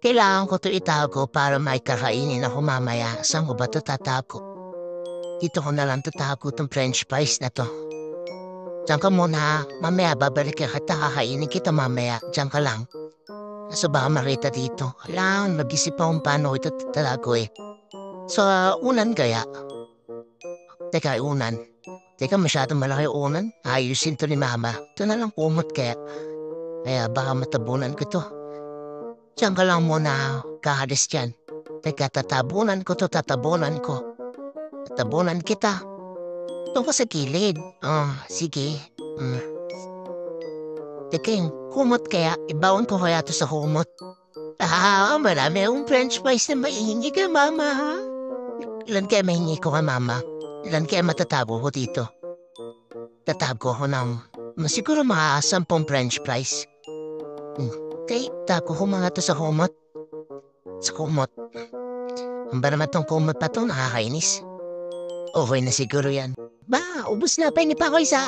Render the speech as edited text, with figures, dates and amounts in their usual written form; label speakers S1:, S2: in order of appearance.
S1: Kailangan ko 'to itago para may kakainin ako mamaya. Saan ko ba 'to tatago? Dito ko na lang tatago 'tong french fries na 'to. Diyan ka muna, mamaya babalik kita, kakainin kita mamaya. Diyan ka lang. Kaso baka makita dito. Kailangan mag-isip akong paano ko ito tatago eh. Sa unan kaya? Teka, unan. Teka, masyadong malaki yung unan. Ayusin to ni mama. Ito na lang kumot kaya. Kaya baka matabunan ko to. Diyan ka lang muna, kakalis dyan. Teka, tatabunan ko to, tatabunan ko. Tatabunan kita. Ito ka sa kilid. Sige. Teka, yung kumot kaya, ibawon ko kaya to sa kumot. Marami akong french fries na maihingi ka, mama, ha? Ilan kaya mahingi ko ka, mama? Ilan kaya matatago ko dito? Tatago ko ng siguro mga 10 french fries. Okay, tago ko mga to sa kumot. Sa kumot. Ang ba naman tong kumot pa to, nakakainis. Okay na siguro yan. Ba, ubus na, pengi pa ko isa.